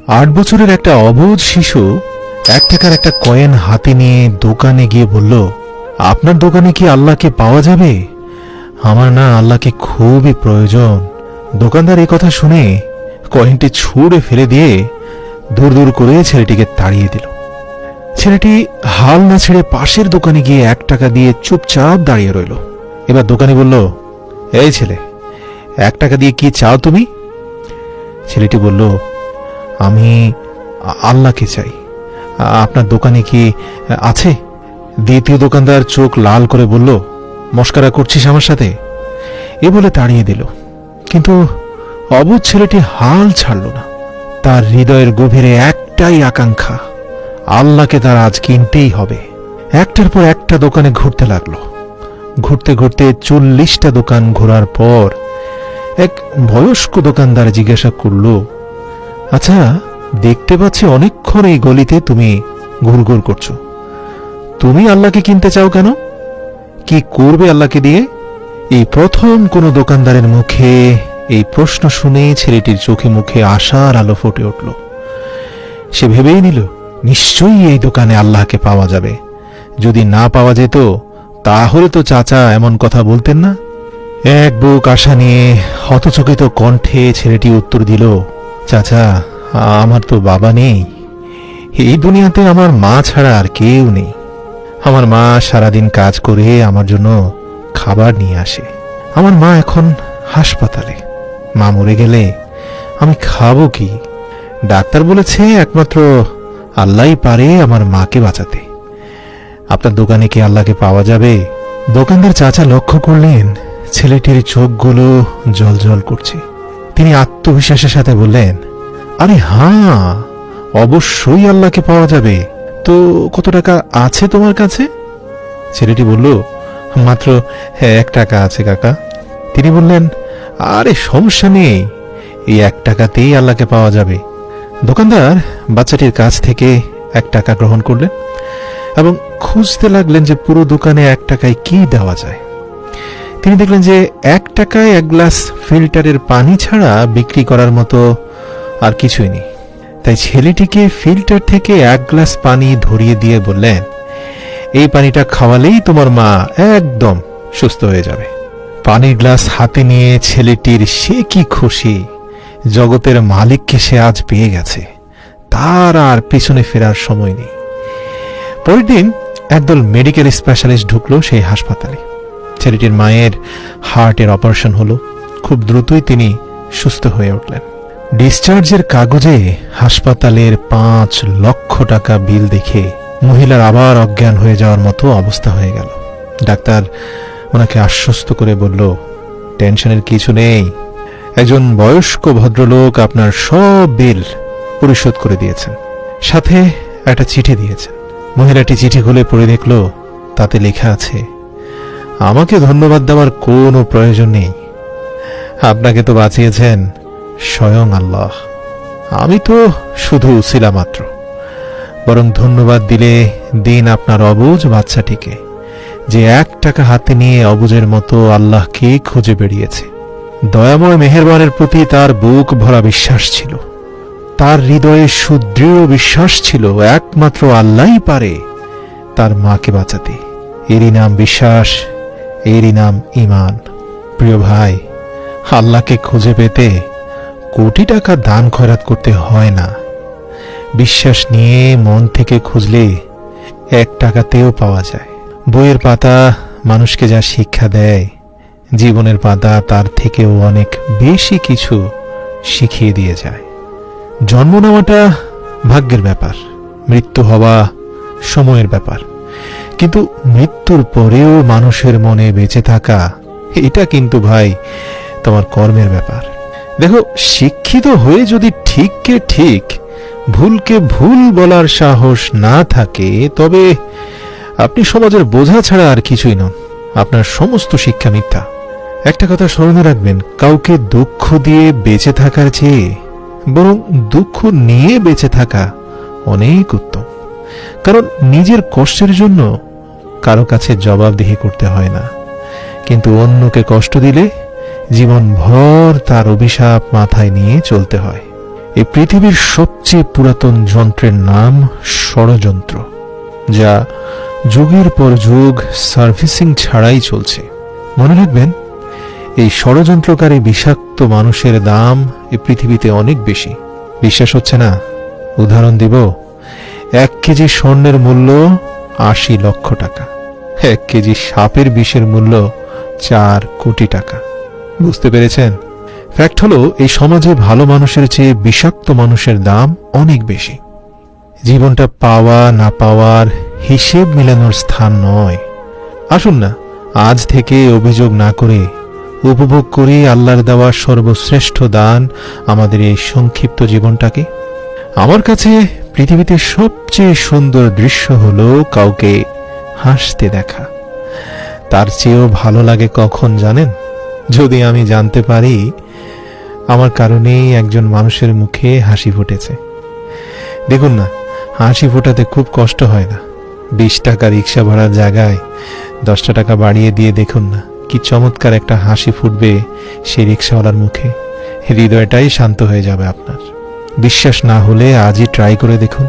8 বছরের একটা অবুঝ শিশু 1 টাকার একটা কয়েন হাতে নিয়ে দোকানে গিয়ে বলল, আপনার দোকানে কি আল্লাহকে পাওয়া যাবে? আমার না আল্লাহকে খুবই প্রয়োজন। দোকানদার এই কথা শুনে কয়েনটি ছুঁড়ে ফেলে দিয়ে দূর দূর করে ছেলেটিকে তাড়িয়ে দিল। ছেলেটি হাল না ছেড়ে পাশের দোকানে গিয়ে 1 টাকা দিয়ে চুপচাপ দাঁড়িয়ে রইল। এবার দোকানি বলল, এই ছেলে, 1 টাকা দিয়ে কি চাও তুমি? ছেলেটি বলল, আমি আল্লাহকে চাই। আপনার দোকানে কি আছে? দ্বিতীয় দোকানদার চোখ লাল করে বলল, মস্করা করছিস আমার সাথে? এ বলে তাড়িয়ে দিল। কিন্তু অবুঝ ছেলেটি হাল ছাড়ল না। তার হৃদয়ের গভীরে একটাই আকাঙ্ক্ষা, আল্লাহকে তার আজ কিনতেই হবে। একটার পর একটা দোকানে ঘুরতে লাগলো। ঘুরতে ঘুরতে 40টা দোকান ঘোরার পর এক বয়স্ক দোকানদার জিজ্ঞাসা করল, আচ্ছা, দেখতে পাচ্ছি অনেকক্ষণ এই গলিতে তুমি ঘুরঘুর করছো। তুমি আল্লাহকে কিনতে চাও কেন? কি করবে আল্লাহকে দিয়ে? এই প্রথম কোন দোকানদারের মুখে এই প্রশ্ন শুনে ছেলেটির চোখে মুখে আশার আলো ফুটে উঠল। সে ভেবেই নিল, নিশ্চয়ই এই দোকানে আল্লাহকে পাওয়া যাবে। যদি না পাওয়া যেত তাহলে তো চাচা এমন কথা বলতেন না। এক বুক আশা নিয়ে হতচকিত কণ্ঠে ছেলেটি উত্তর দিল, চাচা, আমার তো বাবা নেই। এই দুনিয়াতে আমার মা ছাড়া আর কেউ নেই। আমার মা সারাদিন কাজ করে আমার জন্য খাবার নিয়ে আসে। আমার মা এখন হাসপাতালে। মা মরে গেলে আমি খাবো কি? ডাক্তার বলেছে একমাত্র আল্লাহই পারে আমার মাকে বাঁচাতে। আপনার দোকানে কি আল্লাহকে পাওয়া যাবে? দোকানদার চাচা লক্ষ্য করলেন ছেলেটির চোখগুলো জল জল করছে। তিনি আত্মবিশ্বাসের সাথে বললেন, আরে হ্যাঁ, অবশ্যই আল্লাহকে পাওয়া যাবে। তো কত টাকা আছে তোমার কাছে? ছেলেটি বলল, মাত্র 1 টাকা আছে কাকা। তিনি বললেন, আরে সমস্যা নেই, এই 1 টাকাতেই আল্লাহকে পাওয়া যাবে। দোকানদার বাচ্চাটির কাছ থেকে 1 টাকা গ্রহণ করলেন এবং খুঁজতে লাগলেন যে পুরো দোকানে 1 টাকায় কি দেওয়া যায়। তিনি দেখলেন যে 1 টাকায় 1 গ্লাস ফিল্টারের পানি ছাড়া বিক্রি করার মতো আর কিছুই নেই। তাই ছেলেটিকে ফিল্টার থেকে 1 গ্লাস পানি ধরিয়ে দিয়ে বললেন, এই পানিটা খাওয়ালেই তোমার মা একদম সুস্থ হয়ে যাবে। পানির গ্লাস হাতে নিয়ে ছেলেটির সে কি খুশি, জগতের মালিককে সে আজ পেয়ে গেছে। তার আর পিছনে ফেরার সময় নেই। পরের দিন একদল মেডিকেল স্পেশালিস্ট ঢুকলো সেই হাসপাতালে। ছেলেটির মায়ের হার্টের অপারেশন হলো। খুব দ্রুতই তিনি সুস্থ হয়ে উঠলেন। ডিসচার্জের কাগজে হাসপাতালের 5 লক্ষ টাকা বিল দেখে মহিলার আবার অজ্ঞান হয়ে যাওয়ার মতো অবস্থা হয়ে গেল। ডাক্তার ওনাকে আশ্বস্ত করে বলল, টেনশনের কিছু নেই, একজন বয়স্ক ভদ্রলোক আপনার সব বিল পরিশোধ করে দিয়েছেন, সাথে একটা চিঠি দিয়েছেন। মহিলাটি চিঠি খুলে পড়ে দেখল, তাতে লেখা আছে, আমাকে ধন্যবাদ দেওয়ার কোনো প্রয়োজন নেই। আপনাকে তো বাঁচিয়েছেন স্বয়ং আল্লাহ। আমি তো শুধু উছিলা মাত্র। বরং ধন্যবাদ দিলে দিন আপনার অবুঝ বাচ্চাটিকে, যে 1 টাকা হাতে নিয়ে অবুঝের মতো আল্লাহকে খুঁজে বেরিয়েছে। দয়াময় মেহেরবানের প্রতি তার বুক ভরা বিশ্বাস ছিল। তার হৃদয়ে সুদৃঢ় বিশ্বাস ছিল একমাত্র আল্লাহই পারে তার মাকে বাঁচাতে। এরই নাম বিশ্বাস, এরই নাম ঈমান। প্রিয় ভাই, আল্লাহকে খুঁজে পেতে কোটি টাকা দান খয়রাত করতে হয় না। বিশ্বাস নিয়ে মন থেকে খুঁজলে 1 টাকাতেও পাওয়া যায়। বইয়ের পাতা মানুষকে যা শিক্ষা দেয়, জীবনের পাতা তার থেকেও অনেক বেশি কিছু শিখিয়ে দিয়ে যায়। জন্ম নেওয়াটা ভাগ্যের ব্যাপার, মৃত্যু হওয়া সময়ের ব্যাপার, কিন্তু মৃত্যুর পরেও মানুষের মনে বেঁচে থাকা, এটা কিন্তু ভাই তোমার কর্মের ব্যাপার। দেখো, শিক্ষিত হয়ে যদি ঠিককে ঠিক, ভুলকে ভুল বলার সাহস না থাকে, তবে আপনি সমাজের বোঝা ছাড়া আর কিছুই নন। আপনার সমস্ত শিক্ষা মিথ্যা। একটা কথা স্মরণে রাখবেন, কাউকে দুঃখ দিয়ে বেঁচে থাকার চেয়ে বরং দুঃখ নিয়ে বেঁচে থাকা অনেক উত্তম। কারণ নিজের কষ্টের জন্য কারো কাছে জবাবদিহি করতে হয় না, কিন্তু অন্যকে কষ্ট দিলে জীবনভর তার অভিশাপ মাথায় নিয়ে চলতে হয়। এই পৃথিবীর সবচেয়ে পুরাতন যন্ত্রের নাম ষড়যন্ত্র, যা যুগের পর যুগ সার্ভিসিং ছাড়াই চলছে। মনে রাখবেন, এই ষড়যন্ত্রকারী বিষাক্ত মানুষের দাম এই পৃথিবীতে অনেক বেশি। বিশ্বাস হচ্ছে না? উদাহরণ দিব। 1 কেজি স্বর্ণের মূল্য 80 লক্ষ টাকা, 1 কেজি সাপের বিষের মূল্য 4 কোটি টাকা। বুঝতে পেরেছেন? ফ্যাক্ট হলো, এই সমাজে ভালো মানুষের চেয়ে বিষাক্ত মানুষের দাম অনেক বেশি। জীবনটা পাওয়া না পাওয়ার হিসেব মেলানোর স্থান নয়। আসুন না, আজ থেকে অভিযোগ না করে উপভোগ করি আল্লাহর দেওয়া সর্বশ্রেষ্ঠ দান, আমাদের এই সংক্ষিপ্ত জীবনটাকে। আমার কাছে পৃথিবীতে সবচেয়ে সুন্দর দৃশ্য হলো কাউকে হাসতে দেখা। তার চেয়েও ভালো লাগে কখন জানেন? যদি আমি জানতে পারি আমার কারণেই একজন মানুষের মুখে হাসি ফুটেছে। দেখুন না, হাসি ফোটাতে খুব কষ্ট হয় না। 20 টাকা রিক্সা ভাড়ার জায়গায় 10 টাকা বাড়িয়ে দিয়ে দেখুন না, কি চমৎকার একটা হাসি ফুটবে সেই রিক্সাওয়ালার মুখে। হৃদয়টাই শান্ত হয়ে যাবে আপনার। বিশ্বাস না হলে আজই ট্রাই করে দেখুন।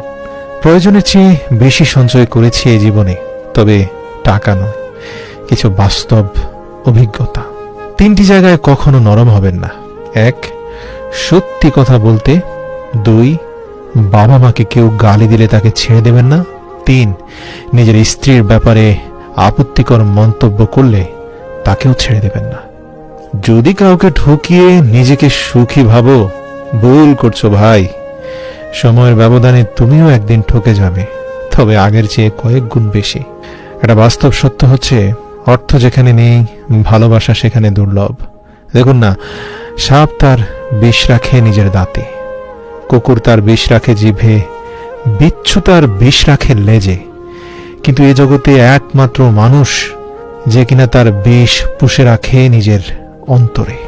প্রয়োজনের চেয়ে বেশি সঞ্চয় করেছি এই জীবনে, তবে টাকা নয়, কিছু বাস্তব অভিজ্ঞতা। 3টি জায়গায় কখনো নরম হবেন না। 1, সত্যি কথা বলতে। 2, বাবা মাকে কেউ গালি দিলে তাকে ছেড়ে দেবেন না। 3, নিজের স্ত্রীর ব্যাপারে আপত্তিকর মন্তব্য করলে তাকেও ছেড়ে দেবেন না। যদি কাউকে ঠকিয়ে নিজেকে সুখী ভাবো, ভুল করছো ভাই। সময়ের ব্যবধানে তুমিও একদিন ঠকে যাবে, তবে আগের চেয়ে কয়েক গুণ বেশি। একটা বাস্তব সত্য হচ্ছে, অর্থ যেখানে নেই, ভালোবাসা সেখানে দুর্লভ। দেখুন না, সাপ তার বিষ রাখে নিজের দাঁতে, কুকুর তার বিষ রাখে জিভে, বিচ্ছু তার বিষ রাখে লেজে, কিন্তু এ জগতে একমাত্র মানুষ যে কিনা তার বিষ পুষে রাখে নিজের অন্তরে।